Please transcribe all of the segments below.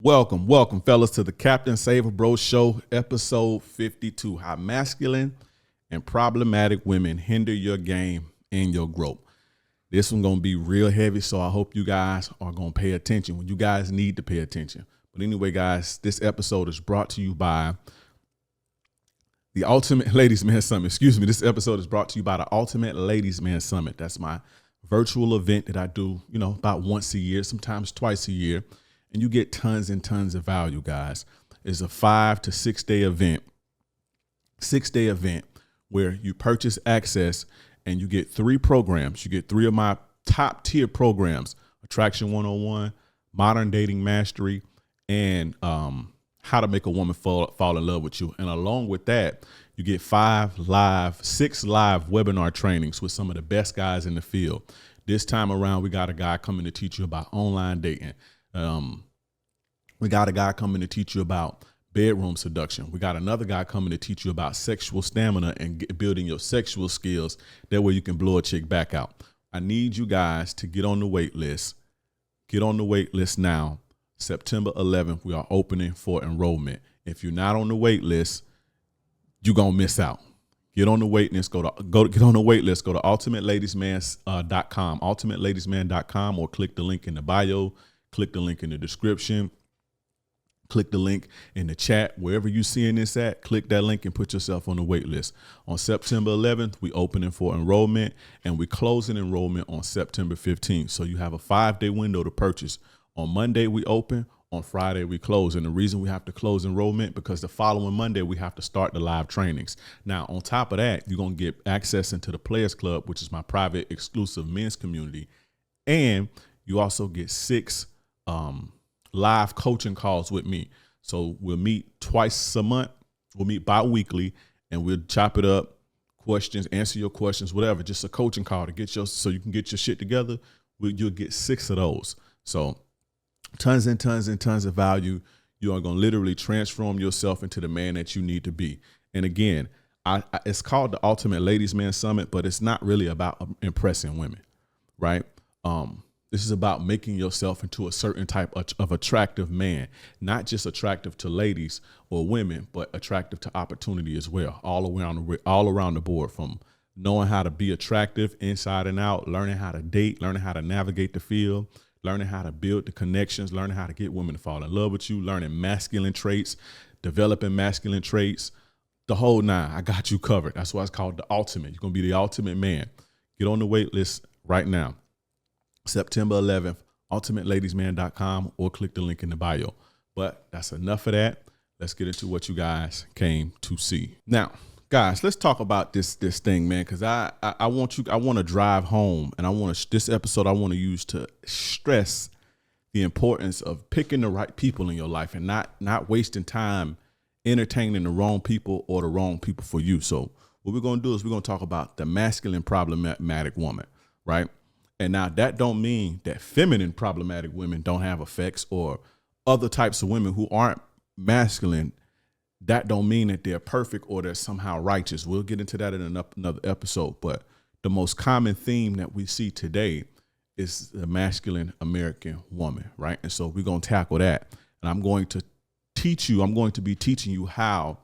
Welcome, fellas, to the Captain Save a Bro Show, episode 52. How masculine and problematic women hinder your game and your growth. This one's gonna be real heavy, so I hope you guys are gonna pay attention when you guys need to pay attention. But anyway, guys, this episode is brought to you by the Ultimate Ladies Man Summit. This episode is brought to you by the Ultimate Ladies Man Summit. That's my virtual event that I do, about once a year, sometimes twice a year. And you get tons and tons of value, guys. It's a 5 to 6 day event. 6-day event where you purchase access and you get 3 programs. You get 3 of my top tier programs: Attraction 101, Modern Dating Mastery, and How to Make a Woman Fall in Love with You. And along with that, you get 6 live webinar trainings with some of the best guys in the field. This time around, we got a guy coming to teach you about online dating. We got a guy coming to teach you about bedroom seduction. We got another guy coming to teach you about sexual stamina and building your sexual skills. That way you can blow a chick back out. I need you guys to get on the wait list. Get on the wait list now. September 11th, we are opening for enrollment. If you're not on the wait list, you're going to miss out. Get on the wait list. Go to ultimateladiesman.com, ultimateladiesman.com, or click the link in the bio. Click the link in the description. Click the link in the chat. Wherever you're seeing this at, click that link and put yourself on the wait list. On September 11th, we opening for enrollment, and we closing enrollment on September 15th. So you have a 5-day window to purchase. On Monday, we open. On Friday, we close. And the reason we have to close enrollment, because the following Monday, we have to start the live trainings. Now, on top of that, you're going to get access into the Players Club, which is my private exclusive men's community. And you also get 6 live coaching calls with me. So we'll meet twice a month. We'll meet bi-weekly, and we'll chop it up, questions, answer your questions, whatever. Just a coaching call to so you can get your shit together. You'll get 6 of those. So tons and tons and tons of value. You are going to literally transform yourself into the man that you need to be. And again, it's called the Ultimate Ladies Man Summit, but it's not really about impressing women, right? This is about making yourself into a certain type of attractive man, not just attractive to ladies or women, but attractive to opportunity as well, all around the board, from knowing how to be attractive inside and out, learning how to date, learning how to navigate the field, learning how to build the connections, learning how to get women to fall in love with you, learning masculine traits, developing masculine traits, the whole 9. I got you covered. That's why it's called the ultimate. You're going to be the ultimate man. Get on the wait list right now. September 11th, ultimateladiesman.com, or click the link in the bio. But that's enough of that. Let's get into what you guys came to see. Now, guys, let's talk about this thing, man, because I want to drive home, and this episode I want to use to stress the importance of picking the right people in your life and not wasting time entertaining the wrong people or the wrong people for you. So what we're going to do is we're going to talk about the masculine problematic woman, right? And now that don't mean that feminine problematic women don't have effects, or other types of women who aren't masculine. That don't mean that they're perfect or they're somehow righteous. We'll get into that in another episode. But the most common theme that we see today is the masculine American woman, right? And so we're going to tackle that. And I'm going to be teaching you how,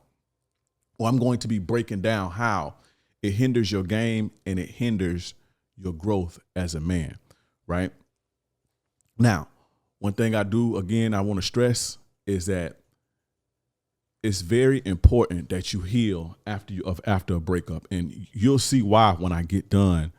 or I'm going to be breaking down how it hinders your game and it hinders your growth as a man, right? Now, one thing I want to stress is that it's very important that you heal after a breakup. And you'll see why when I get done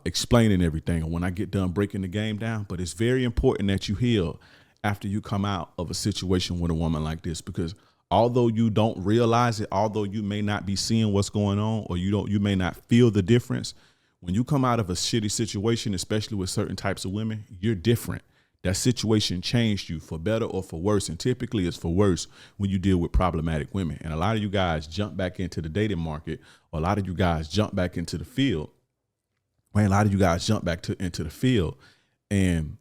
explaining everything, or when I get done breaking the game down. But it's very important that you heal after you come out of a situation with a woman like this, because although you don't realize it, although you may not be seeing what's going on, or you may not feel the difference, when you come out of a shitty situation, especially with certain types of women, you're different. That situation changed you for better or for worse. And typically it's for worse when you deal with problematic women. And a lot of you guys jump back into the dating market, or a lot of you guys jump back into the field. Right? A lot of you guys jump back into the field, and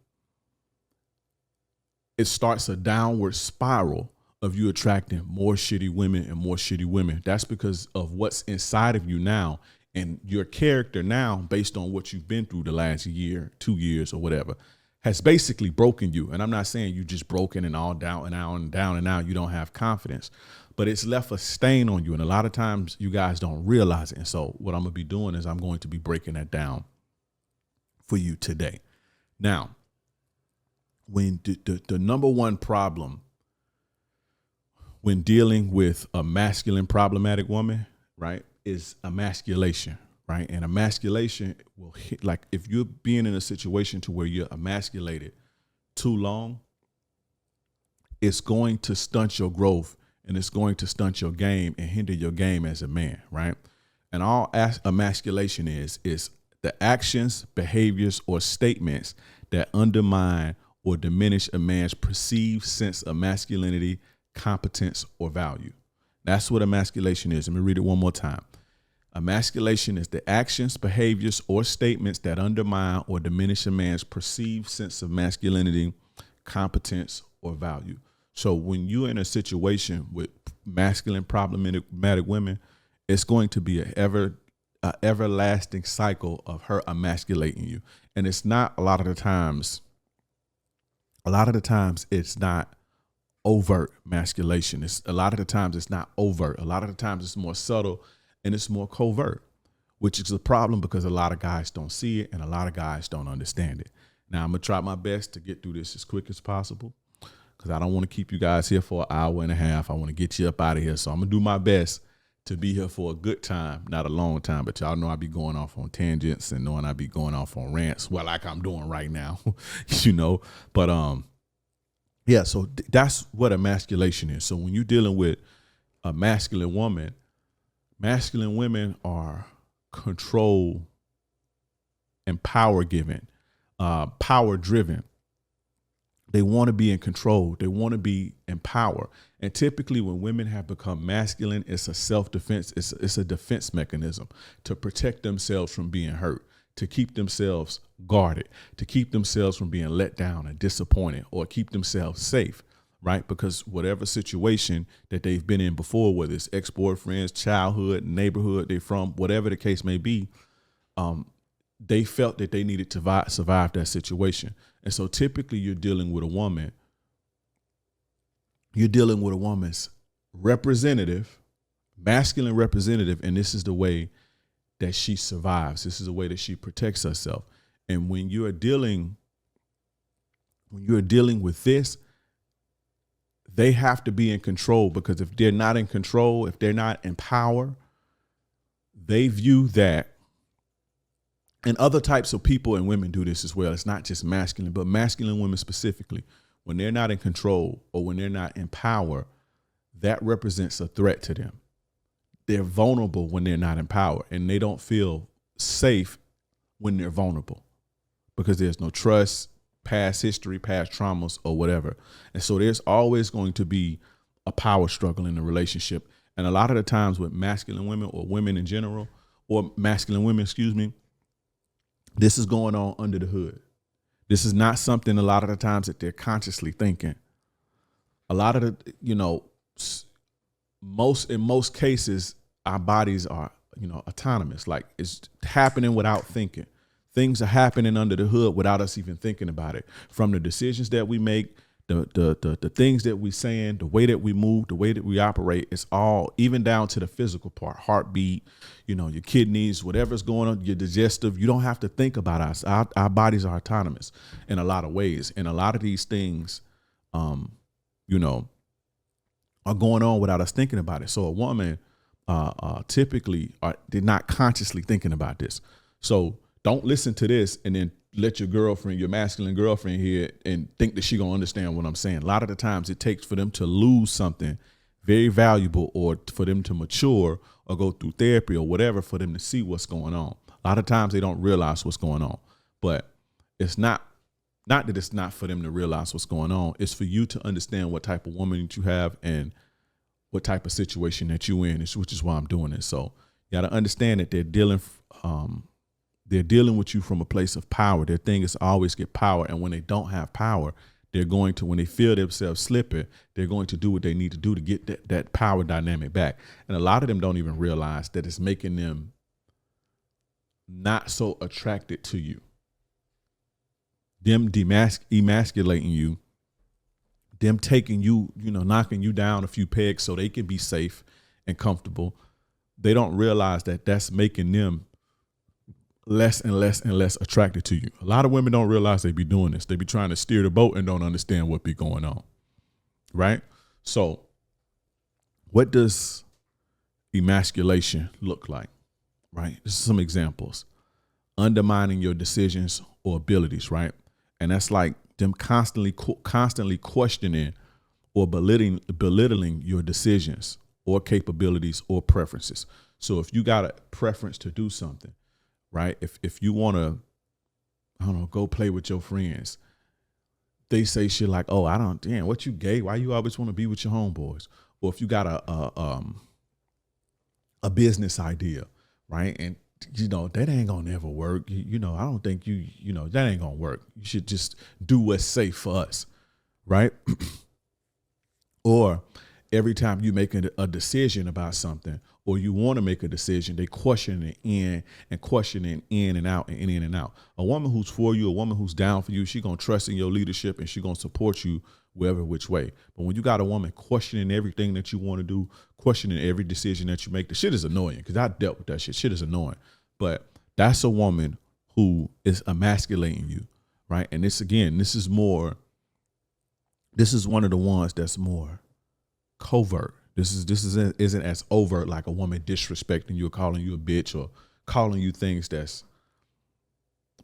it starts a downward spiral of you attracting more shitty women and more shitty women. That's because of what's inside of you now. And your character now, based on what you've been through the last year, 2 years, or whatever, has basically broken you. And I'm not saying you just broken and all down and out and down and out. You don't have confidence, but it's left a stain on you. And a lot of times you guys don't realize it. And so what I'm going to be doing is I'm going to be breaking that down for you today. Now, when the number one problem when dealing with a masculine problematic woman, right, is emasculation, right? And emasculation will hit, like if you're being in a situation to where you're emasculated too long, it's going to stunt your growth and it's going to stunt your game and hinder your game as a man, right? And all emasculation is the actions, behaviors, or statements that undermine or diminish a man's perceived sense of masculinity, competence, or value. That's what emasculation is. Let me read it one more time. Emasculation is the actions, behaviors, or statements that undermine or diminish a man's perceived sense of masculinity, competence, or value. So when you're in a situation with masculine problematic women, it's going to be an everlasting cycle of her emasculating you. And it's not a lot of the times it's not overt masculation. A lot of the times it's not overt. A lot of the times it's more subtle and it's more covert, which is a problem because a lot of guys don't see it and a lot of guys don't understand it. Now I'm gonna try my best to get through this as quick as possible because I don't want to keep you guys here for an hour and a half. I want to get you up out of here. So I'm gonna do my best to be here for a good time, not a long time, but y'all know I be going off on tangents and knowing I be going off on rants, well, like I'm doing right now, but yeah, so that's what emasculation is. So when you're dealing with a masculine woman, masculine women are control and power given, power driven. They want to be in control. They want to be in power. And typically when women have become masculine, it's a self-defense. It's a defense mechanism to protect themselves from being hurt, to keep themselves guarded, to keep themselves from being let down and disappointed, or keep themselves safe, right? Because whatever situation that they've been in before, whether it's ex-boyfriends, childhood, neighborhood they're from, whatever the case may be, they felt that they needed to survive that situation. And so typically you're dealing with a woman's representative, masculine representative, and this is the way that she survives. This is the way that she protects herself. And when you're dealing with this, they have to be in control, because if they're not in control, if they're not in power, they view that. And other types of people and women do this as well. It's not just masculine, but masculine women specifically. When they're not in control or when they're not in power, that represents a threat to them. They're vulnerable when they're not in power, and they don't feel safe when they're vulnerable because there's no trust, past history, past traumas, or whatever. And so there's always going to be a power struggle in the relationship. And a lot of the times with masculine women, or women in general, or masculine women, this is going on under the hood. This is not something a lot of the times that they're consciously thinking. A lot of the, in most cases, our bodies are, autonomous. Like, it's happening without thinking. Things are happening under the hood without us even thinking about it. From the decisions that we make, the things that we saying, the way that we move, the way that we operate, it's all, even down to the physical part, heartbeat, your kidneys, whatever's going on, your digestive. You don't have to think about us. Our bodies are autonomous in a lot of ways. And a lot of these things, are going on without us thinking about it. So a woman typically they're not consciously thinking about this. So don't listen to this and then let your masculine girlfriend hear it and think that she gonna understand what I'm saying. A lot of the times it takes for them to lose something very valuable, or for them to mature or go through therapy or whatever, for them to see what's going on. A lot of times they don't realize what's going on, but it's not that it's not for them to realize what's going on. It's for you to understand what type of woman that you have and what type of situation that you in, which is why I'm doing this. So you got to understand that they're dealing with you from a place of power. Their thing is to always get power. And when they don't have power, when they feel themselves slipping, they're going to do what they need to do to get that power dynamic back. And a lot of them don't even realize that it's making them not so attracted to you. them emasculating you, them taking you, knocking you down a few pegs so they can be safe and comfortable. They don't realize that that's making them less and less and less attracted to you. A lot of women don't realize they be doing this. They be trying to steer the boat and don't understand what be going on, right? So what does emasculation look like, right? This is some examples. Undermining your decisions or abilities, right? And that's like them constantly questioning or belittling your decisions or capabilities or preferences. So if you got a preference to do something, right? If you want to, I don't know, go play with your friends, they say shit like, "Oh, damn, what you gay? Why you always want to be with your homeboys?" Or if you got a business idea, right? And that ain't gonna never work. I don't think that ain't gonna work. You should just do what's safe for us, right? Or every time you make a decision about something, or you want to make a decision, they question it in and out and in and out. A woman who's for you, a woman who's down for you, she gonna trust in your leadership and she gonna support you wherever which way. But when you got a woman questioning everything that you want to do, questioning every decision that you make, the shit is annoying, because I dealt with that shit. Shit is annoying. But that's a woman who is emasculating you, right? And this is one of the ones that's more covert. This isn't as overt, like a woman disrespecting you or calling you a bitch or calling you things that's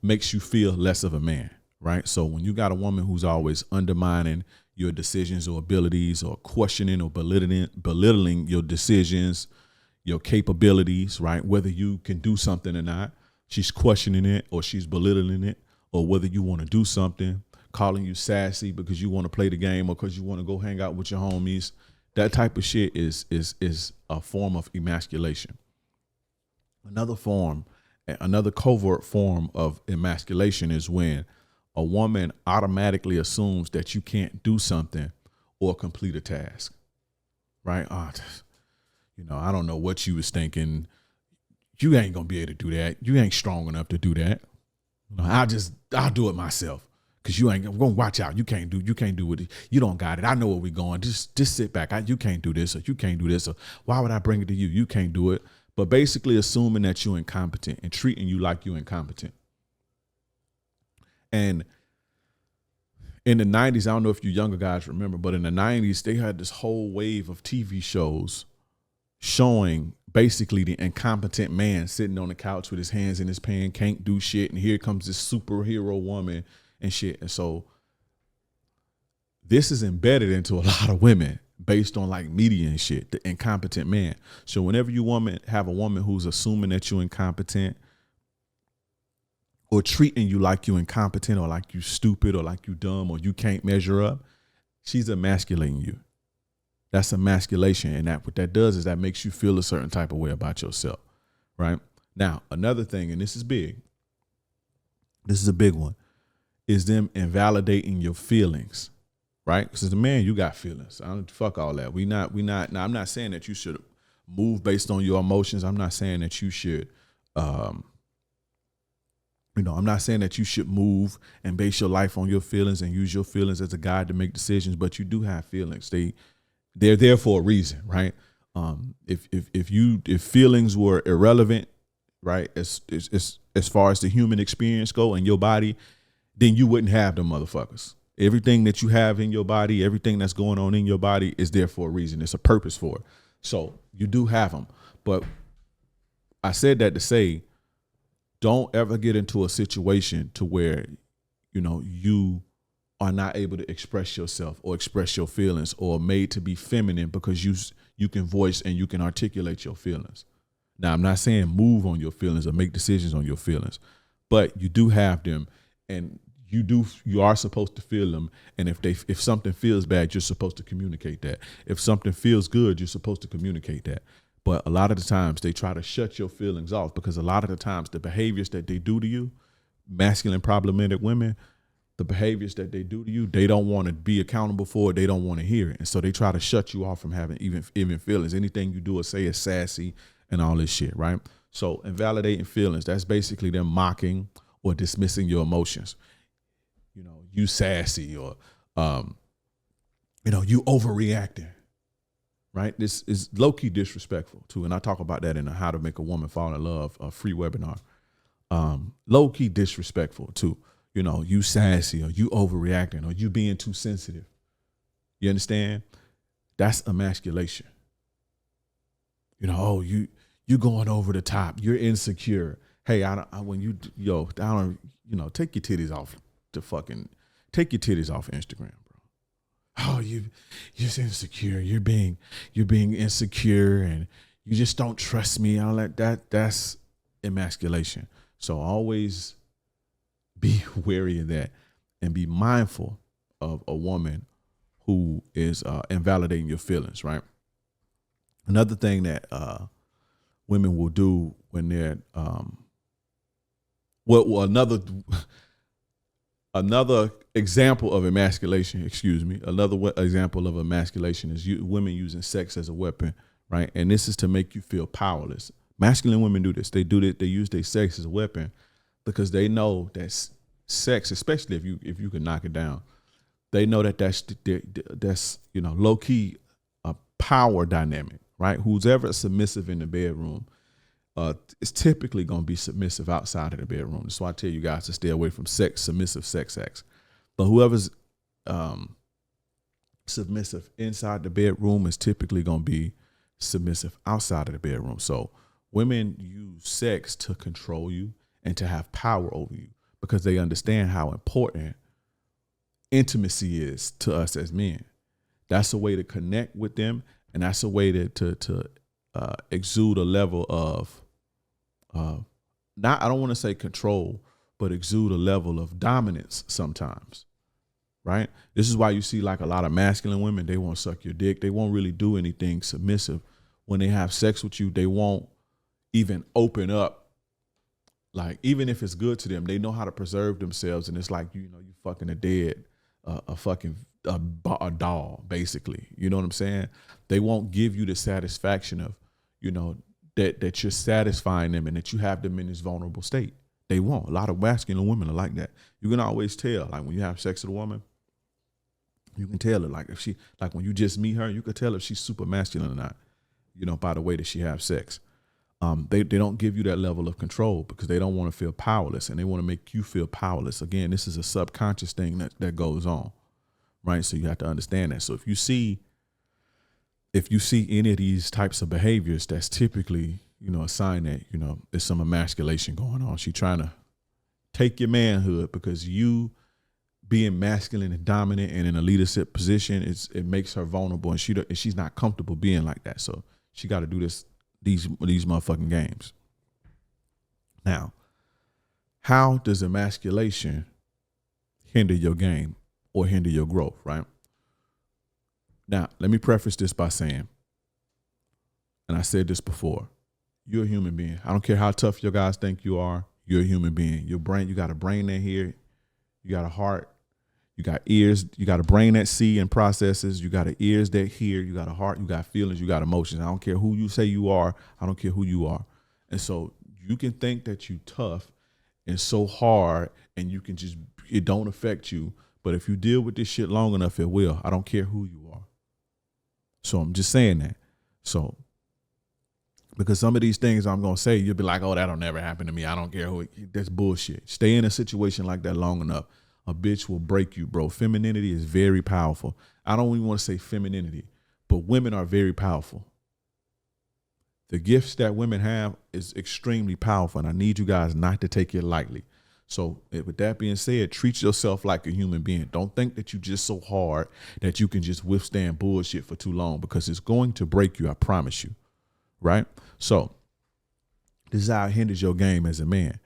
makes you feel less of a man, right? So when you got a woman who's always undermining your decisions or abilities, or questioning or belittling your decisions, your capabilities, right? Whether you can do something or not, she's questioning it or she's belittling it, or whether you want to do something, calling you sassy because you want to play the game or because you want to go hang out with your homies. That type of shit is a form of emasculation. Another covert form of emasculation is when a woman automatically assumes that you can't do something or complete a task, right? I don't know what you was thinking. You ain't gonna be able to do that. You ain't strong enough to do that. I'll do it myself. Cause you ain't gonna watch out. You can't do it. You don't got it. I know where we going. Just sit back. You can't do this, or you can't do this, or why would I bring it to you? You can't do it. But basically assuming that you're incompetent and treating you like you're incompetent. And in the 90s, I don't know if you younger guys remember, but in the 90s, they had this whole wave of TV shows showing basically the incompetent man sitting on the couch with his hands in his pants, can't do shit. And here comes this superhero woman and shit. And so this is embedded into a lot of women based on like media and shit, the incompetent man. So whenever you have a woman who's assuming that you're incompetent or treating you like you're incompetent or like you stupid or like you dumb or you can't measure up, she's emasculating you. That's emasculation. And what that does is that makes you feel a certain type of way about yourself, right? Now, another thing, and this is big, this is a big one, is them invalidating your feelings, right? Because as a man, you got feelings. Fuck all that. Now, I'm not saying that you should move based on your emotions. I'm not saying that you should, I'm not saying that you should move and base your life on your feelings and use your feelings as a guide to make decisions, but you do have feelings. They're there for a reason, right? If feelings were irrelevant, right, as far as the human experience go in your body, then you wouldn't have them motherfuckers. Everything that you have in your body, everything that's going on in your body is there for a reason. It's a purpose for it. So you do have them. But I said that to say, don't ever get into a situation to where, you are not able to express yourself or express your feelings or made to be feminine because you can voice and you can articulate your feelings. Now, I'm not saying move on your feelings or make decisions on your feelings, but you do have them, and you are supposed to feel them. And if something feels bad, you're supposed to communicate that. If something feels good, you're supposed to communicate that. But a lot of the times they try to shut your feelings off, because a lot of the times the behaviors that they do to you, masculine problematic women, the behaviors that they do to you, they don't want to be accountable for it. They don't want to hear it. And so they try to shut you off from having even feelings. Anything you do or say is sassy and all this shit, right? So invalidating feelings, that's basically them mocking or dismissing your emotions. you sassy, or, you overreacting, right? This is low key disrespectful too. And I talk about that in the How to Make a Woman Fall in Love, a free webinar. Low key disrespectful too. You sassy, or you overreacting, or you being too sensitive. You understand? That's emasculation. You going over the top. You're insecure. Hey, take your titties off take your titties off Instagram, bro. Oh, you're insecure. You're being insecure, and you just don't trust me. All that's emasculation. So always be wary of that, and be mindful of a woman who is invalidating your feelings, right? Another thing that women will do when they're another example of emasculation, example of emasculation is women using sex as a weapon, right? And this is to make you feel powerless. Masculine women do this. They use their sex as a weapon because they know that sex, especially if you can knock it down, they know that's low key a power dynamic, right? Who's ever submissive in the bedroom is typically going to be submissive outside of the bedroom. That's why I tell you guys to stay away from submissive sex acts. But whoever's submissive inside the bedroom is typically going to be submissive outside of the bedroom. So women use sex to control you and to have power over you because they understand how important intimacy is to us as men. That's a way to connect with them, and that's a way to exude a level of I don't want to say control, but exude a level of dominance sometimes, right? This is why you see like a lot of masculine women, they won't suck your dick. They won't really do anything submissive. When they have sex with you, they won't even open up. Like, even if it's good to them, they know how to preserve themselves. And it's like, you fucking a doll, basically. You know what I'm saying? They won't give you the satisfaction of, that you're satisfying them and that you have them in this vulnerable state. They won't. A lot of masculine women are like that. You can always tell, like when you have sex with a woman, you can tell it. Like when you just meet her, you can tell if she's super masculine or not, by the way that she has sex. They don't give you that level of control because they don't want to feel powerless, and they want to make you feel powerless. Again, this is a subconscious thing that goes on, right? So you have to understand that. So if you see any of these types of behaviors, that's typically, a sign that, there's some emasculation going on. She's trying to take your manhood because you being masculine and dominant and in a leadership position, it makes her vulnerable, and she's not comfortable being like that. So she got to do these motherfucking games. Now, how does emasculation hinder your game or hinder your growth, right? Now, let me preface this by saying, and I said this before, you're a human being. I don't care how tough your guys think you are, you're a human being. Your brain, you got a brain that hear, you got a heart, you got ears, you got a brain that see and processes, you got ears that hear, you got a heart, you got feelings, you got emotions. I don't care who you say you are, I don't care who you are. And so you can think that you tough and so hard and it don't affect you. But if you deal with this shit long enough, it will. I don't care who you are. So I'm just saying that. So, because some of these things I'm going to say, you'll be like, oh, that'll never happen to me. I don't care who. That's bullshit. Stay in a situation like that long enough. A bitch will break you, bro. Femininity is very powerful. I don't even want to say femininity, but women are very powerful. The gifts that women have is extremely powerful, and I need you guys not to take it lightly. So with that being said, treat yourself like a human being. Don't think that you're just so hard that you can just withstand bullshit for too long, because it's going to break you, I promise you, right? So this is how it hinders your game as a man.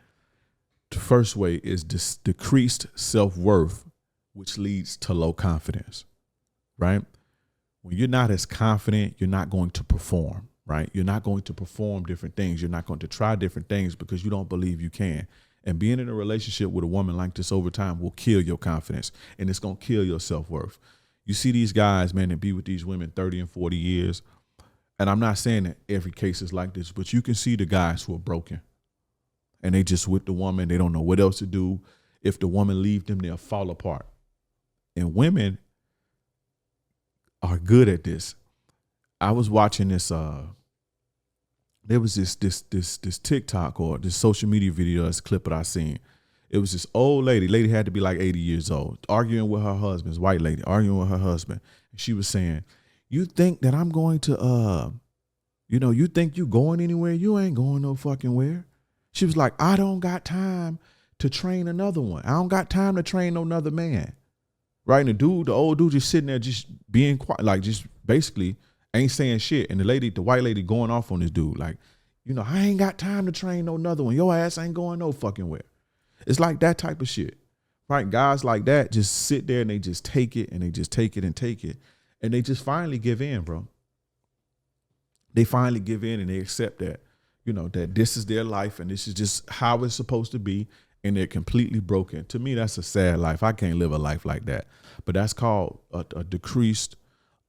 The first way is decreased self-worth, which leads to low confidence, right? When you're not as confident, you're not going to perform, right? You're not going to perform different things. You're not going to try different things because you don't believe you can. And being in a relationship with a woman like this over time will kill your confidence, and it's going to kill your self-worth. You see these guys, man, that be with these women 30 and 40 years. And I'm not saying that every case is like this, but you can see the guys who are broken and they just with the woman. They don't know what else to do. If the woman leaves them, they'll fall apart. And women are good at this. I was watching this. There was this TikTok or this social media video, this clip that I seen. It was this old lady. Lady had to be like 80 years old, arguing with her husband. This white lady arguing with her husband. And she was saying, "You think that I'm going to, you think you going anywhere? You ain't going no fucking where." She was like, "I don't got time to train another one. I don't got time to train another man." Right? And the old dude just sitting there just being quiet, like just basically ain't saying shit. And the white lady going off on this dude, like, "I ain't got time to train no another one. Your ass ain't going no fucking where." It's like that type of shit. Right? Guys like that just sit there and they just take it and they just take it and take it. And they just finally give in, bro. They finally give in and they accept that, that this is their life and this is just how it's supposed to be. And they're completely broken. To me, that's a sad life. I can't live a life like that. But that's called a decreased,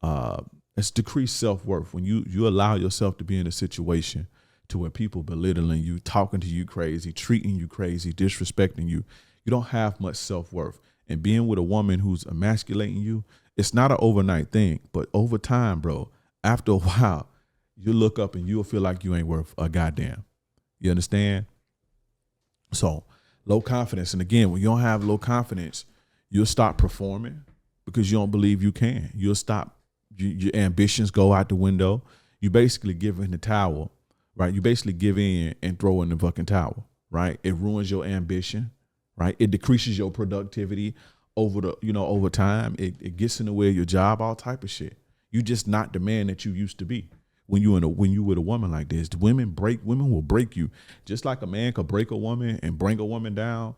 it's decreased self-worth. When you allow yourself to be in a situation to where people belittling you, talking to you crazy, treating you crazy, disrespecting you, you don't have much self-worth. And being with a woman who's emasculating you, it's not an overnight thing. But over time, bro, after a while, you look up and you'll feel like you ain't worth a goddamn. You understand? So, low confidence. And again, when you don't have low confidence, you'll stop performing because you don't believe you can. You'll stop, your ambitions go out the window. You basically give in the towel, right? You basically give in and throw in the fucking towel, right? It ruins your ambition, right? It decreases your productivity over time. It gets in the way of your job, all type of shit. You just not the man that you used to be. When you with a woman like this, women will break you. Just like a man could break a woman and bring a woman down,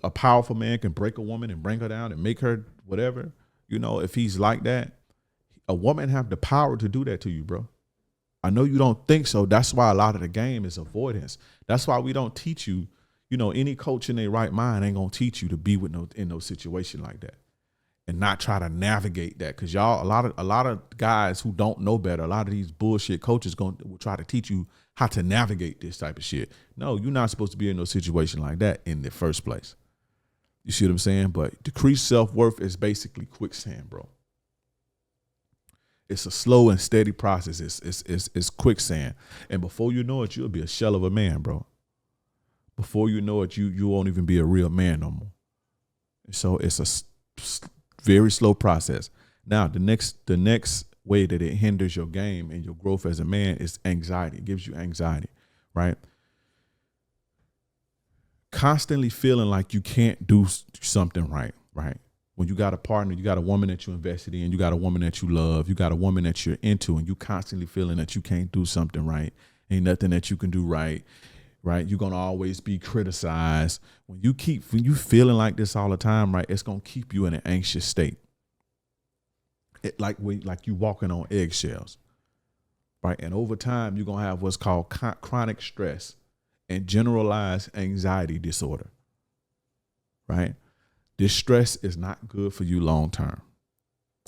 a powerful man can break a woman and bring her down and make her whatever. If he's like that, a woman have the power to do that to you, bro. I know you don't think so. That's why a lot of the game is avoidance. That's why we don't teach you, any coach in their right mind ain't gonna teach you to be in no situation like that. And not try to navigate that, because y'all, a lot of guys who don't know better, a lot of these bullshit coaches will try to teach you how to navigate this type of shit. No, you're not supposed to be in no situation like that in the first place. You see what I'm saying? But decreased self-worth is basically quicksand, bro. It's a slow and steady process. It's quicksand, and before you know it, you'll be a shell of a man, bro. Before you know it, you won't even be a real man no more. So it's a very slow process. Now, the next way that it hinders your game and your growth as a man is anxiety. It gives you anxiety, right? Constantly feeling like you can't do something right? When you got a partner, you got a woman that you invested in, you got a woman that you love, you got a woman that you're into, and you constantly feeling that you can't do something right. Ain't nothing that you can do right? You're going to always be criticized. When you feeling like this all the time, right, it's going to keep you in an anxious state. Like you walking on eggshells, right? And over time, you're going to have what's called chronic stress and generalized anxiety disorder, right? This stress is not good for you long term.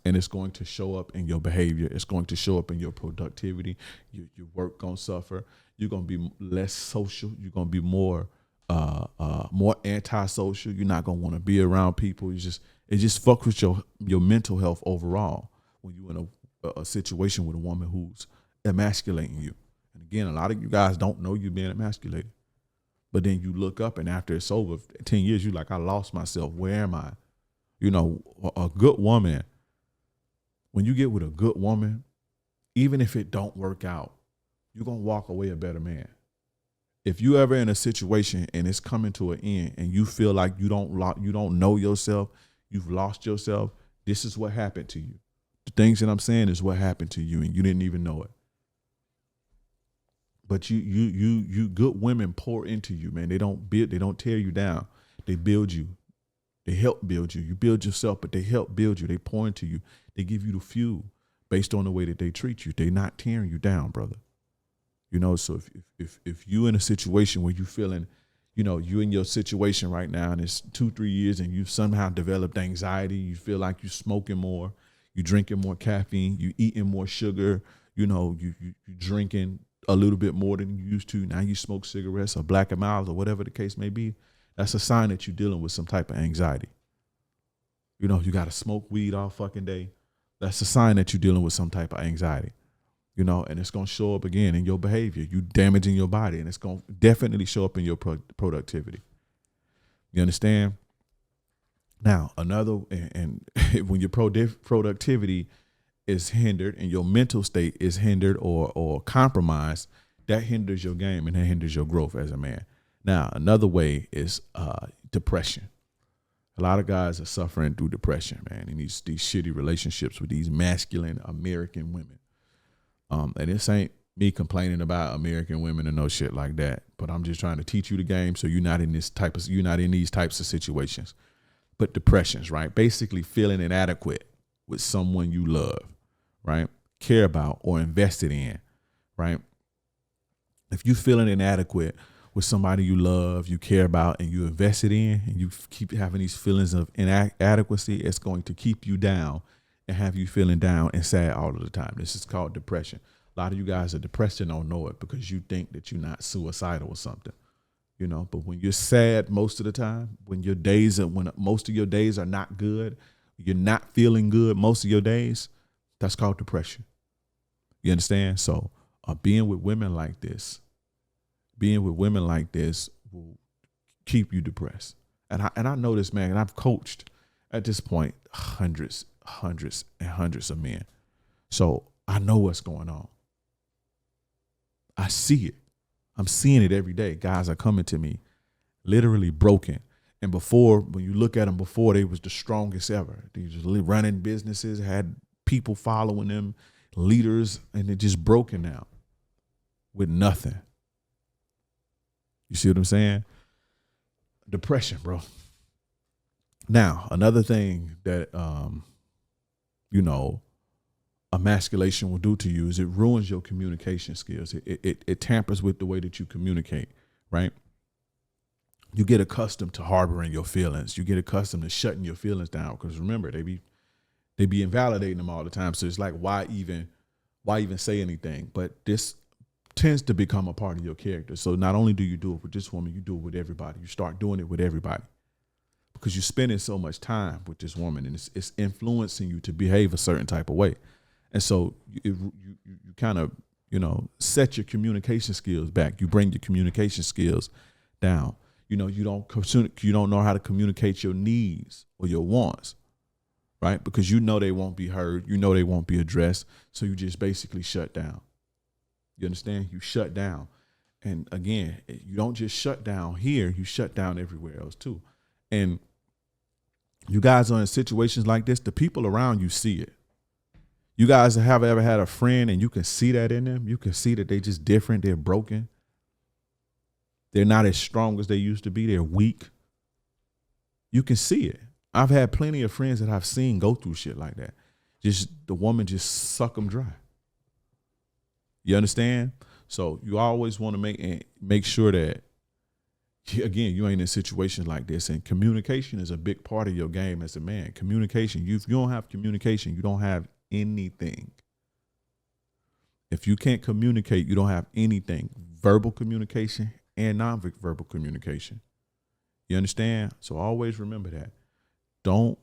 And it's going to show up in your behavior. It's going to show up in your productivity. Your work going to suffer. You're going to be less social. You're going to be more antisocial. You're not going to want to be around people. It just fucks with your mental health overall when you're in a situation with a woman who's emasculating you. And again, a lot of you guys don't know you're being emasculated. But then you look up and after it's over, 10 years, you're like, I lost myself. Where am I? A good woman, when you get with a good woman, even if it don't work out, you're going to walk away a better man. If you ever in a situation and it's coming to an end and you feel like you don't know yourself, you've lost yourself, this is what happened to you. The things that I'm saying is what happened to you and you didn't even know it. But you good women pour into you, man. They don't tear you down. They build you. They help build you. You build yourself, but they help build you. They pour into you. They give you the fuel based on the way that they treat you. They're not tearing you down, brother. So if you in a situation where you feeling, you in your situation right now and it's 2-3 years and you've somehow developed anxiety, you feel like you're smoking more, you drinking more caffeine, you eating more sugar, you drinking a little bit more than you used to. Now you smoke cigarettes or Black and Miles or whatever the case may be. That's a sign that you're dealing with some type of anxiety. You know, you got to smoke weed all fucking day. That's a sign that you're dealing with some type of anxiety. You know, and it's going to show up again in your behavior. You damaging your body, and it's going to definitely show up in your productivity. You understand? Now, and when your productivity is hindered and your mental state is hindered or compromised, that hinders your game and that hinders your growth as a man. Now, another way is depression. A lot of guys are suffering through depression, man, in these shitty relationships with these masculine American women. And this ain't me complaining about American women and no shit like that, but I'm just trying to teach you the game so you're not in these types of situations. But depressions, right? Basically feeling inadequate with someone you love, right? Care about or invested in, right? If you feeling inadequate with somebody you love, you care about, and you invested in, and you keep having these feelings of inadequacy, it's going to keep you down and have you feeling down and sad all of the time. This is called depression. A lot of you guys are depressed and don't know it because you think that you're not suicidal or something. You know, but when you're sad most of the time, when most of your days are not good, you're not feeling good most of your days, that's called depression. You understand? So being with women like this will keep you depressed. And I know this, man, and I've coached at this point hundreds and hundreds of men. So I know what's going on. I see it. I'm seeing it every day. Guys are coming to me literally broken. And before, when you look at them before, they was the strongest ever. They just running businesses, had people following them, leaders, and they're just broken now with nothing. You see what I'm saying? Depression, bro. Now, another thing that, emasculation will do to you is it ruins your communication skills. It tampers with the way that you communicate, right? You get accustomed to harboring your feelings. You get accustomed to shutting your feelings down because remember, they be invalidating them all the time. So it's like, why even say anything? But this tends to become a part of your character. So not only do you do it with this woman, you do it with everybody. You start doing it with everybody because you're spending so much time with this woman and it's influencing you to behave a certain type of way. And so you kind of, set your communication skills back. You bring your communication skills down. You don't know how to communicate your needs or your wants, right? Because they won't be heard. They won't be addressed. So you just basically shut down. You understand? You shut down. And again, you don't just shut down here. You shut down everywhere else too. And you guys are in situations like this. The people around you see it. You guys have ever had a friend and you can see that in them? You can see that they're just different. They're broken. They're not as strong as they used to be. They're weak. You can see it. I've had plenty of friends that I've seen go through shit like that. Just the woman just suck them dry. You understand? So you always want to make sure that, again, you ain't in situations like this. And communication is a big part of your game as a man. Communication. If you don't have communication, you don't have anything. If you can't communicate, you don't have anything. Verbal communication and non-verbal communication. You understand? So always remember that. Don't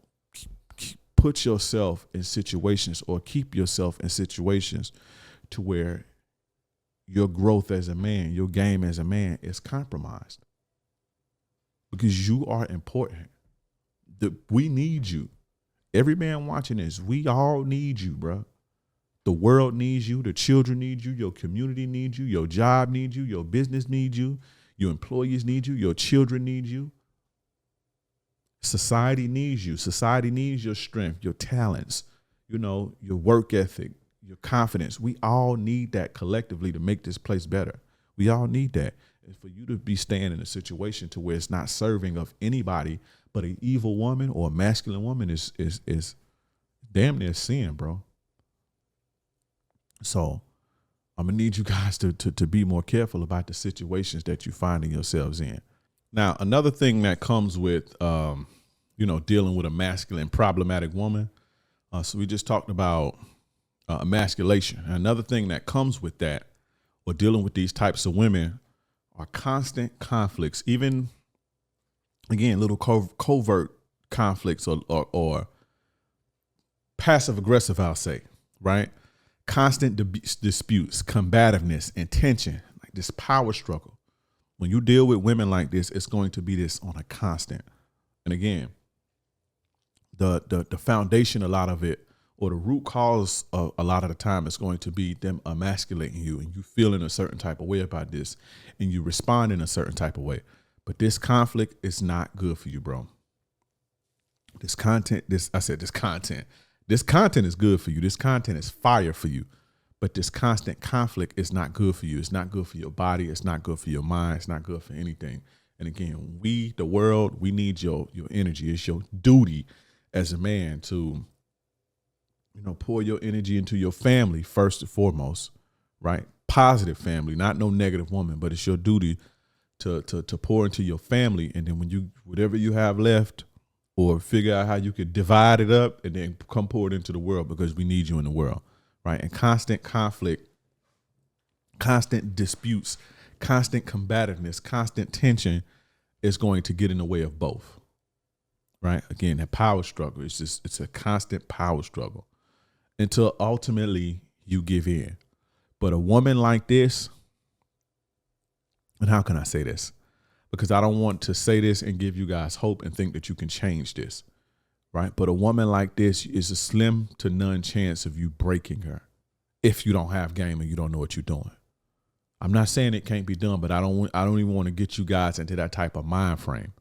put yourself in situations or keep yourself in situations to where your growth as a man, your game as a man is compromised. Because you are important. We need you. Every man watching this, we all need you, bro. The world needs you. The children need you. Your community needs you. Your job needs you. Your business needs you. Your employees need you. Your children need you. Society needs you. Society needs your strength, your talents, your work ethic, your confidence. We all need that collectively to make this place better. We all need that. And for you to be staying in a situation to where it's not serving of anybody but an evil woman or a masculine woman is damn near sin, bro. So I'm gonna need you guys to be more careful about the situations that you're finding yourselves in. Now, another thing that comes with dealing with a masculine problematic woman. So we just talked about emasculation. Another thing that comes with that, or dealing with these types of women, are constant conflicts. Even Again, little covert conflicts or passive aggressive, I'll say, right? Constant disputes, combativeness, and tension, like this power struggle. When you deal with women like this, it's going to be this on a constant. And again, the foundation, a lot of it, or the root cause of a lot of the time is going to be them emasculating you and you feeling a certain type of way about this and you respond in a certain type of way. But this conflict is not good for you, bro. This content is good for you. This content is fire for you. But this constant conflict is not good for you. It's not good for your body. It's not good for your mind. It's not good for anything. And again, we, the world, we need your energy. It's your duty as a man to, pour your energy into your family first and foremost, right? Positive family, not no negative woman, but it's your duty to pour into your family. And then whatever you have left, or figure out how you could divide it up and then come pour it into the world, because we need you in the world, right? And constant conflict, constant disputes, constant combativeness, constant tension is going to get in the way of both, right? Again, that power struggle, it's a constant power struggle until ultimately you give in. But a woman like this, and how can I say this? Because I don't want to say this and give you guys hope and think that you can change this, right? But a woman like this is a slim to none chance of you breaking her if you don't have game and you don't know what you're doing. I'm not saying it can't be done, but I don't even want to get you guys into that type of mind frame.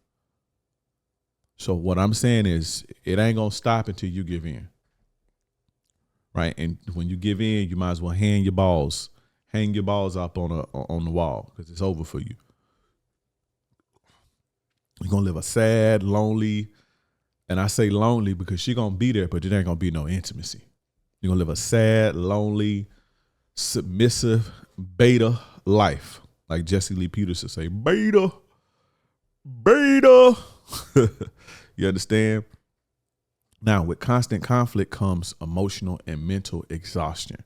So what I'm saying is it ain't going to stop until you give in, right? And when you give in, you might as well hang your balls up on the wall, because it's over for you. You're going to live a sad, lonely, and I say lonely because she's going to be there, but it ain't going to be no intimacy. You're going to live a sad, lonely, submissive, beta life. Like Jesse Lee Peterson say, beta. You understand? Now, with constant conflict comes emotional and mental exhaustion,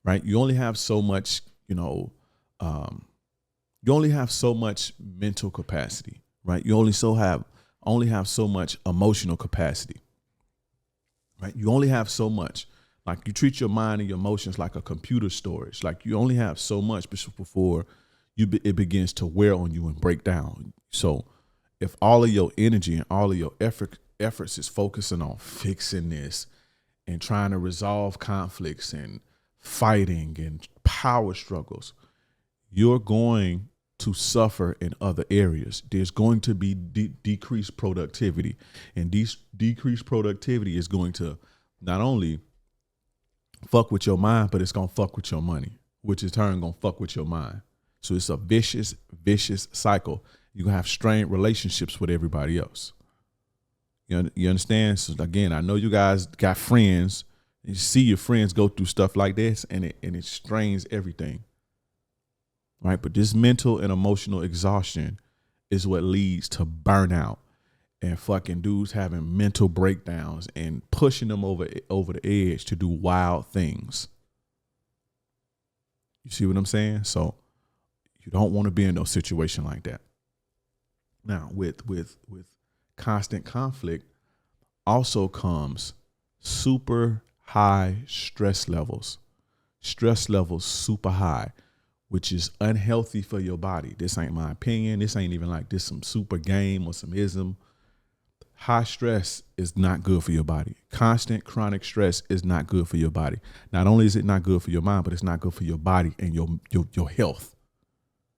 right? You only have so much, you only have so much mental capacity. Right, you only have so much emotional capacity. Right, you only have so much. Like, you treat your mind and your emotions like a computer storage. Like, you only have so much before it begins to wear on you and break down. So, if all of your energy and all of your efforts is focusing on fixing this and trying to resolve conflicts and fighting and power struggles, you're going to suffer in other areas. There's going to be decreased productivity, and decreased productivity is going to not only fuck with your mind, but it's going to fuck with your money, which in turn going to fuck with your mind. So it's a vicious cycle. You're going to have strained relationships with everybody else. You understand? So again, I know you guys got friends. You see your friends go through stuff like this, and it strains everything. Right, but this mental and emotional exhaustion is what leads to burnout and fucking dudes having mental breakdowns and pushing them over the edge to do wild things. You see what I'm saying? So you don't want to be in no situation like that. Now, with constant conflict also comes super high stress levels. Stress levels super high, which is unhealthy for your body. This ain't my opinion. This ain't even like this some super game or some ism. High stress is not good for your body. Constant chronic stress is not good for your body. Not only is it not good for your mind, but it's not good for your body and your health,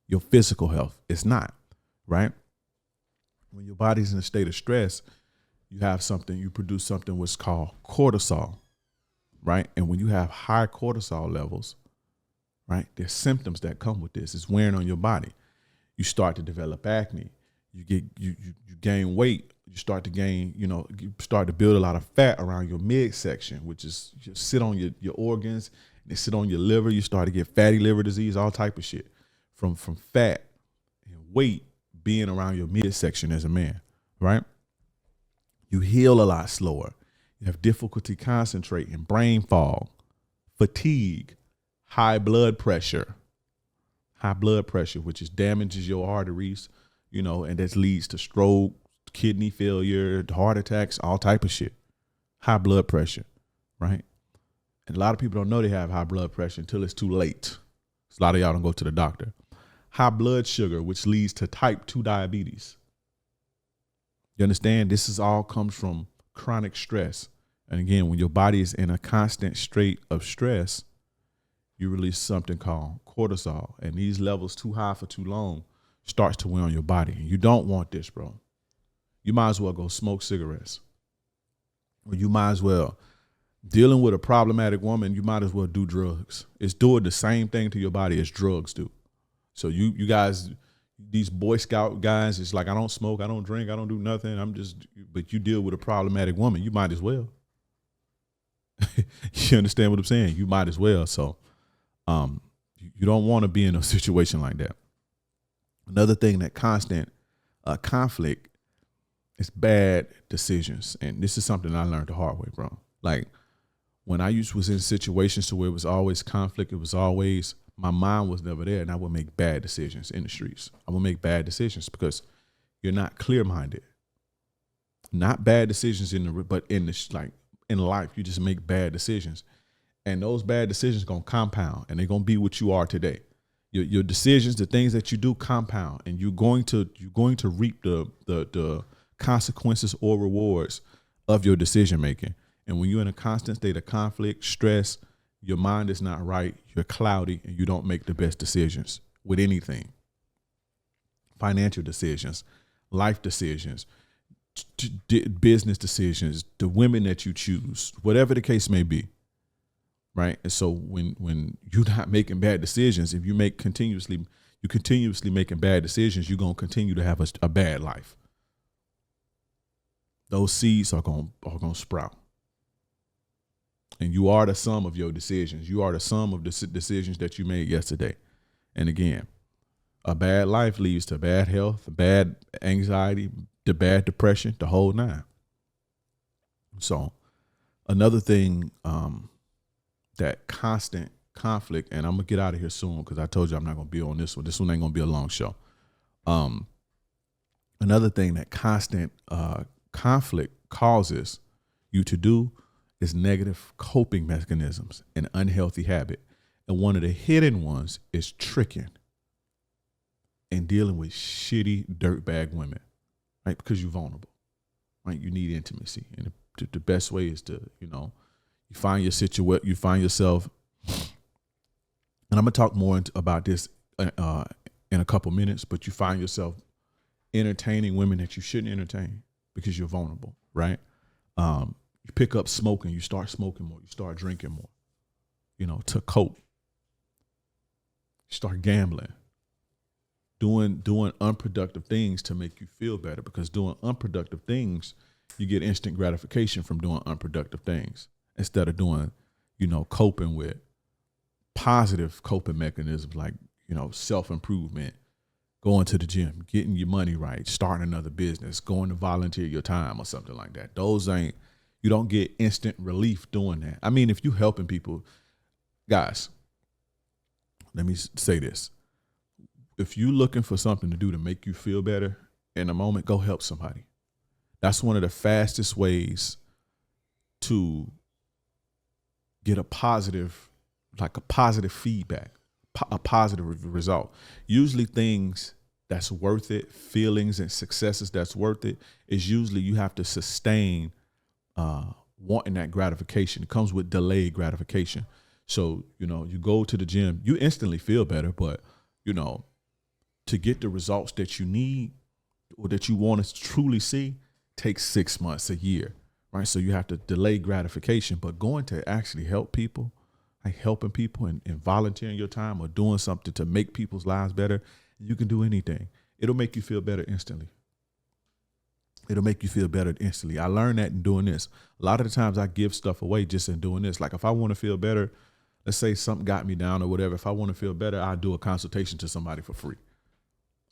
your physical health. It's not, right? When your body's in a state of stress, you produce something what's called cortisol, right? And when you have high cortisol levels, right, there's symptoms that come with this. It's wearing on your body. You start to develop acne. You gain weight. You start to build a lot of fat around your midsection, which is just sit on your organs. They sit on your liver. You start to get fatty liver disease, all type of shit from fat and weight being around your midsection as a man, right? You heal a lot slower. You have difficulty concentrating, brain fog, fatigue, high blood pressure, which damages your arteries, and that leads to stroke, kidney failure, heart attacks, all type of shit. High blood pressure, right? And a lot of people don't know they have high blood pressure until it's too late. A lot of y'all don't go to the doctor. High blood sugar, which leads to type 2 diabetes. You understand? This is all comes from chronic stress. And again, when your body is in a constant state of stress, you release something called cortisol. And these levels too high for too long starts to wear on your body. And you don't want this, bro. You might as well go smoke cigarettes. Or you might as well, dealing with a problematic woman, you might as well do drugs. It's doing the same thing to your body as drugs do. So you guys, these Boy Scout guys, it's like, I don't smoke, I don't drink, I don't do nothing. But you deal with a problematic woman, you might as well. You understand what I'm saying? You might as well. So you don't want to be in a situation like that. Another thing, that constant conflict is bad decisions. And this is something I learned the hard way, bro. Like when I was in situations to where it was always conflict, it was always, my mind was never there, and I would make bad decisions in the streets. I would make bad decisions because you're not clear-minded. Not bad decisions but in life, you just make bad decisions. And those bad decisions gonna compound, and they're gonna be what you are today. Your decisions, the things that you do, compound, and you're going to reap the consequences or rewards of your decision making. And when you're in a constant state of conflict, stress, your mind is not right, you're cloudy, and you don't make the best decisions with anything. Financial decisions, life decisions, business decisions, the women that you choose, whatever the case may be. Right. And so when you're not making bad decisions, if you continuously making bad decisions, you're going to continue to have a bad life. Those seeds are going to sprout. And you are the sum of your decisions. You are the sum of the decisions that you made yesterday. And again, a bad life leads to bad health, bad anxiety, the bad depression, the whole nine. So another thing, that constant conflict, and I'm gonna get out of here soon because I told you I'm not gonna be on this one. This one ain't gonna be a long show. Another thing that constant conflict causes you to do is negative coping mechanisms, an unhealthy habit. And one of the hidden ones is tricking and dealing with shitty dirtbag women, right? Because you're vulnerable, right? You need intimacy. And the best way is to, you find yourself, and I'm gonna talk more about this in a couple minutes, but you find yourself entertaining women that you shouldn't entertain because you're vulnerable, right? You pick up smoking, you start smoking more, you start drinking more, to cope. You start gambling, doing unproductive things to make you feel better, because doing unproductive things, you get instant gratification from doing unproductive things instead of doing, coping with positive coping mechanisms like, self-improvement, going to the gym, getting your money right, starting another business, going to volunteer your time or something like that. You don't get instant relief doing that. I mean, if you helping people, guys, let me say this. If you're looking for something to do to make you feel better in a moment, go help somebody. That's one of the fastest ways to get a positive feedback, a positive result. Usually things that's worth it, feelings and successes that's worth it, is usually you have to sustain wanting that gratification. It comes with delayed gratification. So, you go to the gym, you instantly feel better, but, to get the results that you need or that you want to truly see takes 6 months, a year, right? So you have to delay gratification, but going to actually help people, like helping people and volunteering your time or doing something to make people's lives better, you can do anything. It'll make you feel better instantly. I learned that in doing this. A lot of the times I give stuff away just in doing this. Like if I want to feel better, let's say something got me down or whatever. If I want to feel better, I do a consultation to somebody for free.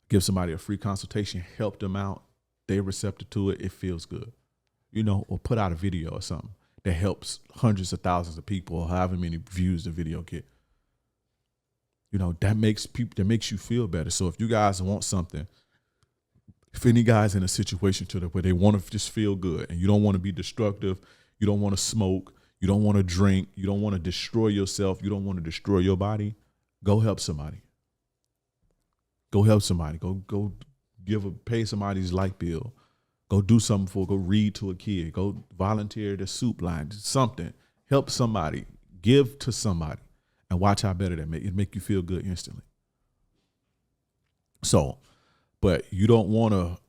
Give somebody a free consultation, help them out. They're receptive to it. It feels good, or put out a video or something that helps hundreds of thousands of people, or however many views the video get. That makes you feel better. So if you guys want something If any guy's in a situation where they want to just feel good and you don't want to be destructive, you don't want to smoke, you don't want to drink, you don't want to destroy yourself, you don't want to destroy your body, go help somebody. Go help somebody. Go pay somebody's light bill. Go do something go read to a kid. Go volunteer at the soup line, something. Help somebody. Give to somebody. And watch how better that make you feel good instantly. So, but you don't want to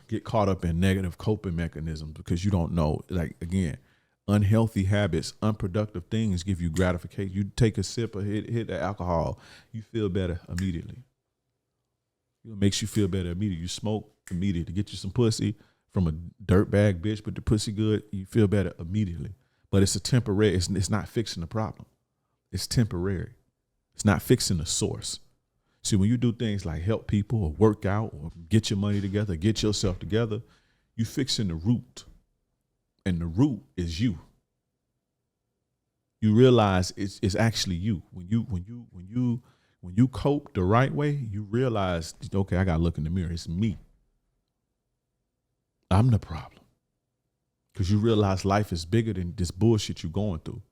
get caught up in negative coping mechanisms because you don't know. Like, again, unhealthy habits, unproductive things give you gratification. You take a sip or hit the alcohol, you feel better immediately. It makes you feel better immediately. You smoke immediately. Get you some pussy from a dirtbag bitch, but the pussy good, you feel better immediately. But it's a temporary, it's not fixing the problem. It's temporary. It's not fixing the source. See, when you do things like help people or work out or get your money together, get yourself together, you fixing the root. And the root is you. You realize it's actually you. When you cope the right way, you realize, okay, I gotta look in the mirror. It's me. I'm the problem. Because you realize life is bigger than this bullshit you're going through.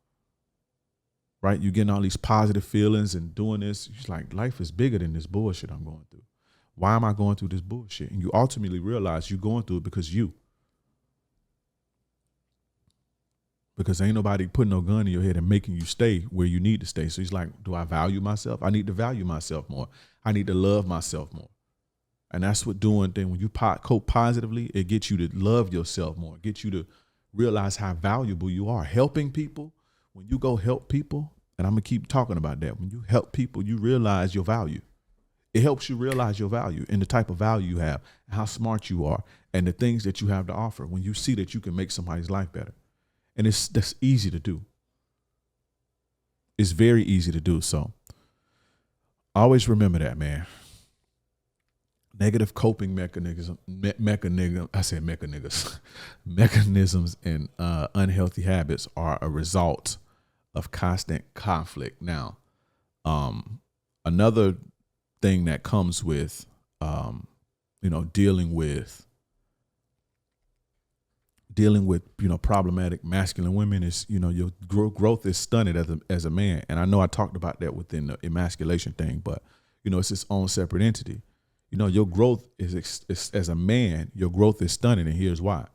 Right? You're getting all these positive feelings and doing this. It's like, life is bigger than this bullshit I'm going through. Why am I going through this bullshit? And you ultimately realize you're going through it because you. Because ain't nobody putting no gun in your head and making you stay where you need to stay. So he's like, do I value myself? I need to value myself more. I need to love myself more. And that's what doing thing. When you cope positively, it gets you to love yourself more. It gets you to realize how valuable you are. Helping people, when you go help people, and I'm going to keep talking about that. When you help people, you realize your value. It helps you realize your value and the type of value you have, how smart you are, and the things that you have to offer when you see that you can make somebody's life better. And that's easy to do. It's very easy to do. So always remember that, man. Negative coping mechanisms and unhealthy habits are a result of constant conflict. Now, another thing that comes with, dealing with problematic masculine women is, your growth is stunted as a man. And I know I talked about that within the emasculation thing, but it's its own separate entity. Your growth is as a man, your growth is stunted, and here's why.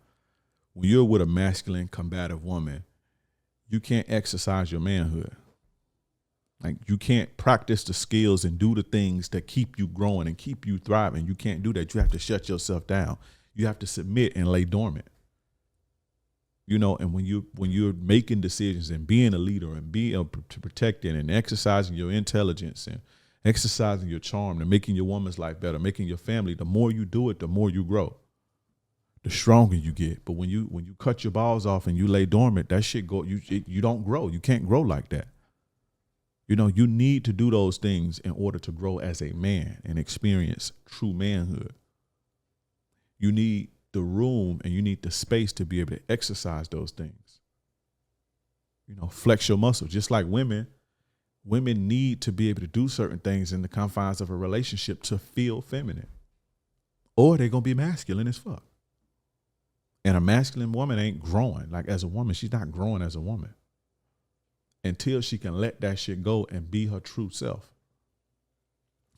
When you're with a masculine combative woman, you can't exercise your manhood. Like, you can't practice the skills and do the things that keep you growing and keep you thriving. You can't do that. You have to shut yourself down. You have to submit and lay dormant. And when you're making decisions and being a leader and being protecting and exercising your intelligence and exercising your charm and making your woman's life better, making your family, the more you do it, the more you grow, the stronger you get. But when you cut your balls off and you lay dormant, that shit you don't grow. You can't grow like that. You need to do those things in order to grow as a man and experience true manhood. You need the room and you need the space to be able to exercise those things. Flex your muscle. Just like women need to be able to do certain things in the confines of a relationship to feel feminine, or they're going to be masculine as fuck. And a masculine woman ain't growing. Like, as a woman, she's not growing as a woman until she can let that shit go and be her true self,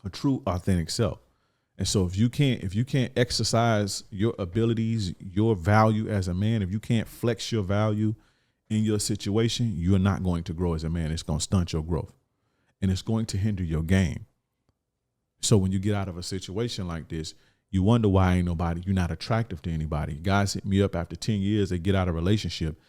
her true authentic self. And so if you can't exercise your abilities, your value as a man, if you can't flex your value in your situation, you're not going to grow as a man. It's going to stunt your growth and it's going to hinder your game. So when you get out of a situation like this, you wonder why you're not attractive to anybody. Guys hit me up after 10 years, they get out of a relationship.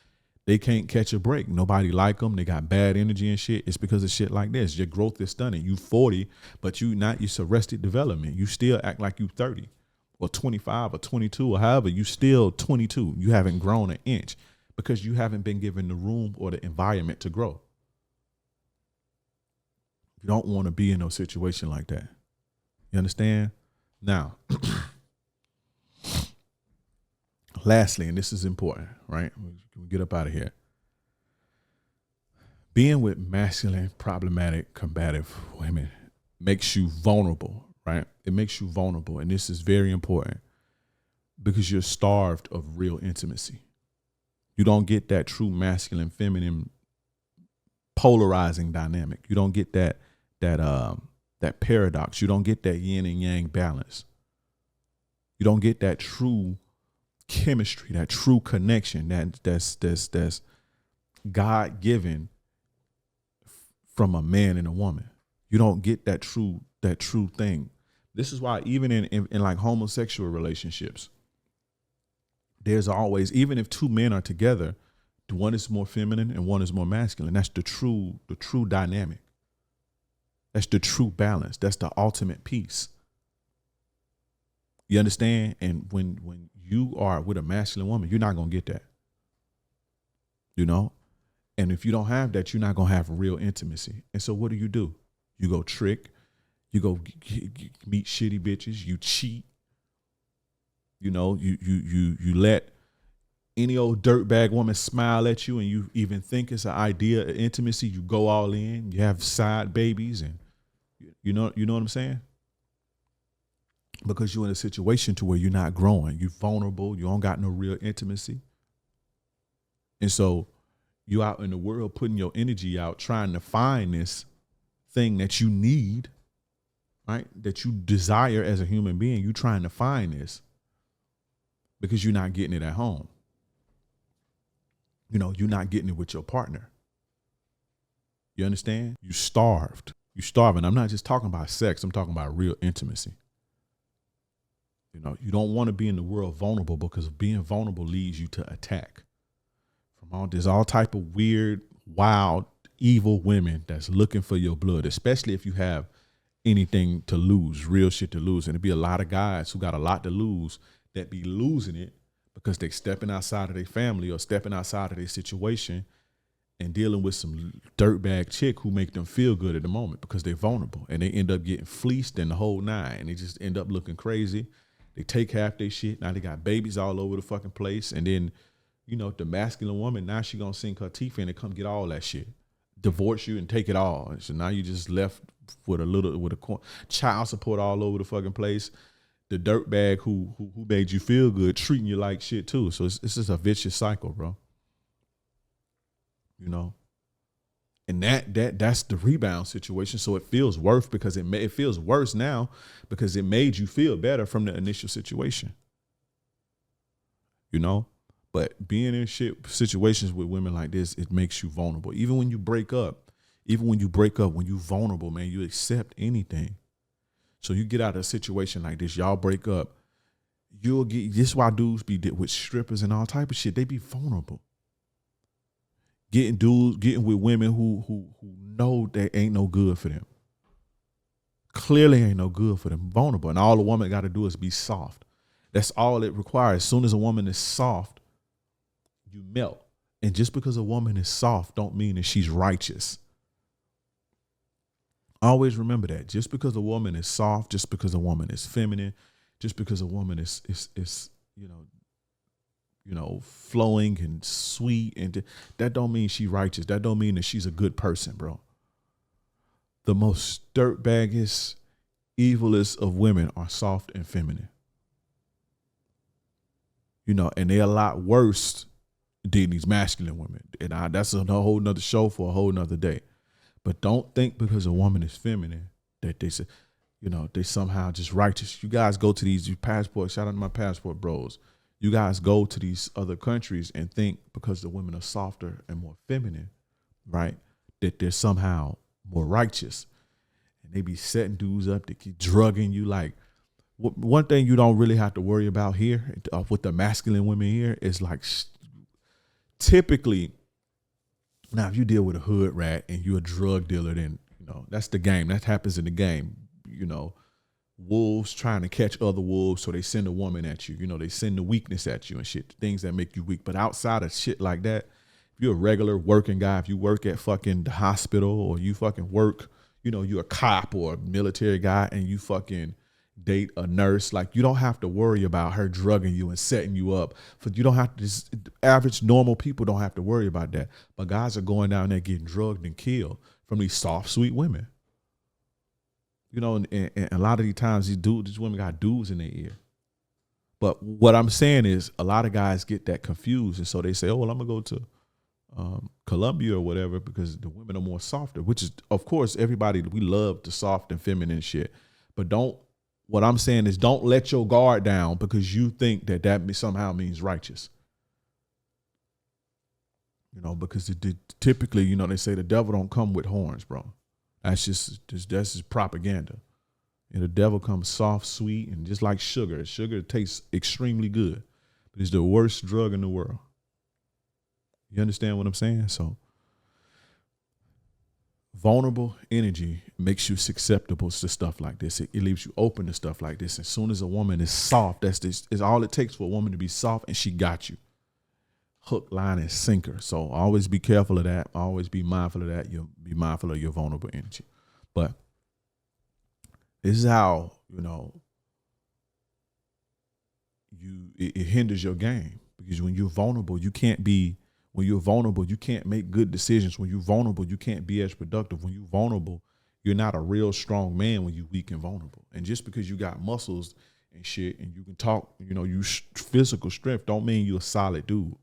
They can't catch a break. Nobody like them. They got bad energy and shit. It's because of shit like this. Your growth is stunning. You 40, but it's arrested development. You still act like you 30 or 25 or 22 or however. You still 22. You haven't grown an inch because you haven't been given the room or the environment to grow. You don't want to be in no situation like that. You understand? Now, lastly, and this is important, right? We get up out of here. Being with masculine, problematic, combative women makes you vulnerable, right? It makes you vulnerable. And this is very important because you're starved of real intimacy. You don't get that true masculine, feminine, polarizing dynamic. You don't get that paradox. You don't get that yin and yang balance. You don't get that true chemistry, that true connection that's God given from a man and a woman. You don't get that true thing. This is why even in like homosexual relationships, there's always, even if two men are together, one is more feminine and one is more masculine. That's the true dynamic. That's the true balance. That's the ultimate peace. You understand? And when you are with a masculine woman, you're not going to get that. You know? And if you don't have that, you're not going to have real intimacy. And so what do? You go trick. You go meet shitty bitches. You cheat. You know, you let any old dirtbag woman smile at you and you even think it's an idea of intimacy. You go all in. You have side babies and you know what I'm saying? Because you're in a situation to where you're not growing. You're vulnerable. You don't got no real intimacy. And so you out in the world putting your energy out trying to find this thing that you need, right? That you desire as a human being. You trying to find this because you're not getting it at home. You know, you're not getting it with your partner. You understand? You starved. You starving. I'm not just talking about sex. I'm talking about real intimacy. You know, you don't want to be in the world vulnerable because being vulnerable leads you to attack. There's all type of weird, wild, evil women that's looking for your blood, especially if you have anything to lose, real shit to lose. And it'd be a lot of guys who got a lot to lose that be losing it because they stepping outside of their family or stepping outside of their situation and dealing with some dirtbag chick who make them feel good at the moment because they're vulnerable and they end up getting fleeced in the whole nine and they just end up looking crazy. They take half their shit. Now they got babies all over the fucking place. And then, you know, the masculine woman, now she gonna sink her teeth in and come get all that shit. Divorce you and take it all. And so now you just left with a child support all over the fucking place. The dirtbag who made you feel good treating you like shit too. So it's just a vicious cycle, bro. You know, and that's the rebound situation. So it feels worse because it feels worse now because it made you feel better from the initial situation. You know, but being in situations with women like this, it makes you vulnerable. Even when you break up, when you vulnerable, man, you accept anything. So you get out of a situation like this, y'all break up, you'll get, this is why dudes be with strippers and all type of shit. They be vulnerable. Getting with women who know they ain't no good for them. Clearly ain't no good for them. Vulnerable. And all a woman got to do is be soft. That's all it requires. As soon as a woman is soft, you melt. And just because a woman is soft don't mean that she's righteous. Always remember that. Just because a woman is soft, just because a woman is feminine, just because a woman is flowing and sweet, and that don't mean she's righteous. That don't mean that she's a good person, bro. The most dirtbaggest, evilest of women are soft and feminine. You know, and they're a lot worse than these masculine women. And that's a whole nother show for a whole nother day. But don't think because a woman is feminine that they somehow just righteous. You guys go to these passports. Shout out to my passport bros. You guys go to these other countries and think because the women are softer and more feminine, right, that they're somehow more righteous. And they be setting dudes up to keep drugging you. Like, one thing you don't really have to worry about here with the masculine women here is like typically, now if you deal with a hood rat and you're a drug dealer, then, you know, that's the game. That happens in the game, you know. Wolves trying to catch other wolves, so they send a woman at you. You know, they send the weakness at you and shit, things that make you weak. But outside of shit like that, if you're a regular working guy, if you work at fucking the hospital or you fucking work, you know, you're a cop or a military guy and you fucking date a nurse, like you don't have to worry about her drugging you and setting you up. You don't have to, just average normal people don't have to worry about that. But guys are going down there getting drugged and killed from these soft, sweet women. You know, and a lot of these times these women got dudes in their ear. But what I'm saying is a lot of guys get that confused. And so they say, oh, well, I'm going to go to Colombia or whatever because the women are more softer, which is, of course, everybody, we love the soft and feminine shit. But what I'm saying is don't let your guard down because you think that somehow means righteous. You know, because typically, you know, they say the devil don't come with horns, bro. That's just propaganda. And the devil comes soft, sweet, and just like sugar. Sugar tastes extremely good, but it's the worst drug in the world. You understand what I'm saying? So vulnerable energy makes you susceptible to stuff like this. It leaves you open to stuff like this. As soon as a woman is soft, is all it takes for a woman to be soft, and she got you. Hook, line, and sinker. So always be careful of that. Always be mindful of that. You'll be mindful of your vulnerable energy. But this is how, you know, it hinders your game, because when you're vulnerable, you can't make good decisions. When you're vulnerable, you can't be as productive. When you're vulnerable, you're not a real strong man when you're weak and vulnerable. And just because you got muscles and shit and you can talk, you know, physical strength don't mean you're a solid dude.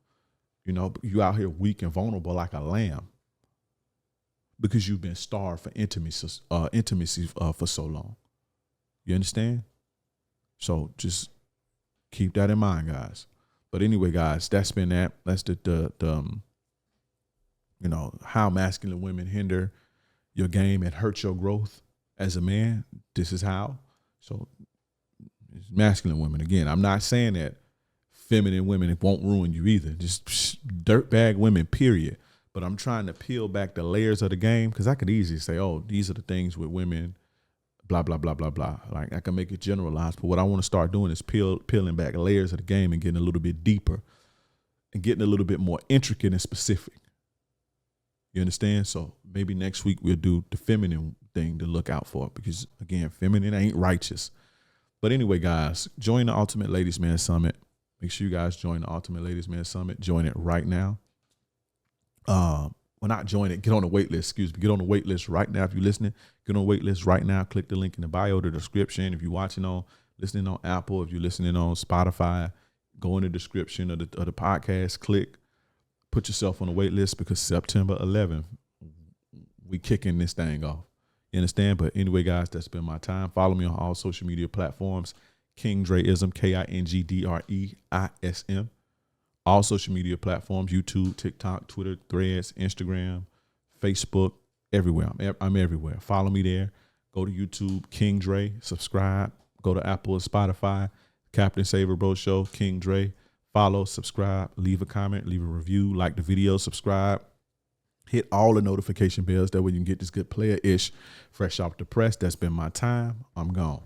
You know, you out here weak and vulnerable like a lamb because you've been starved for intimacy for so long. You understand? So just keep that in mind, guys. But anyway, guys, that's been that. That's the you know, how masculine women hinder your game and hurt your growth as a man. This is how. So it's masculine women. Again, I'm not saying that feminine women won't ruin you either. Just dirtbag women, period. But I'm trying to peel back the layers of the game, because I could easily say, oh, these are the things with women, blah, blah, blah, blah, blah. Like I can make it generalized. But what I want to start doing is peeling back layers of the game and getting a little bit deeper and getting a little bit more intricate and specific. You understand? So maybe next week we'll do the feminine thing to look out for, because again, feminine ain't righteous. But anyway, guys, join the Ultimate Ladies Man Summit. Make sure you guys join the Ultimate Ladies Man Summit. Join it right now. Well, not join it. Get on the wait list. Excuse me. Get on the wait list right now. If you're listening, get on the wait list right now. Click the link in the bio, the description. If you're listening on Apple, if you're listening on Spotify, go in the description of the podcast. Click. Put yourself on the wait list, because September 11th, we kicking this thing off. You understand? But anyway, guys, that's been my time. Follow me on all social media platforms. King Dreism, KINGDREISM. All social media platforms: YouTube, TikTok, Twitter, Threads, Instagram, Facebook, everywhere. I'm everywhere. Follow me there. Go to YouTube, King Dre. Subscribe. Go to Apple or Spotify, Captain Saver Bro Show, King Dre. Follow, subscribe, leave a comment, leave a review, like the video, subscribe. Hit all the notification bells. That way you can get this good player-ish fresh off the press. That's been my time. I'm gone.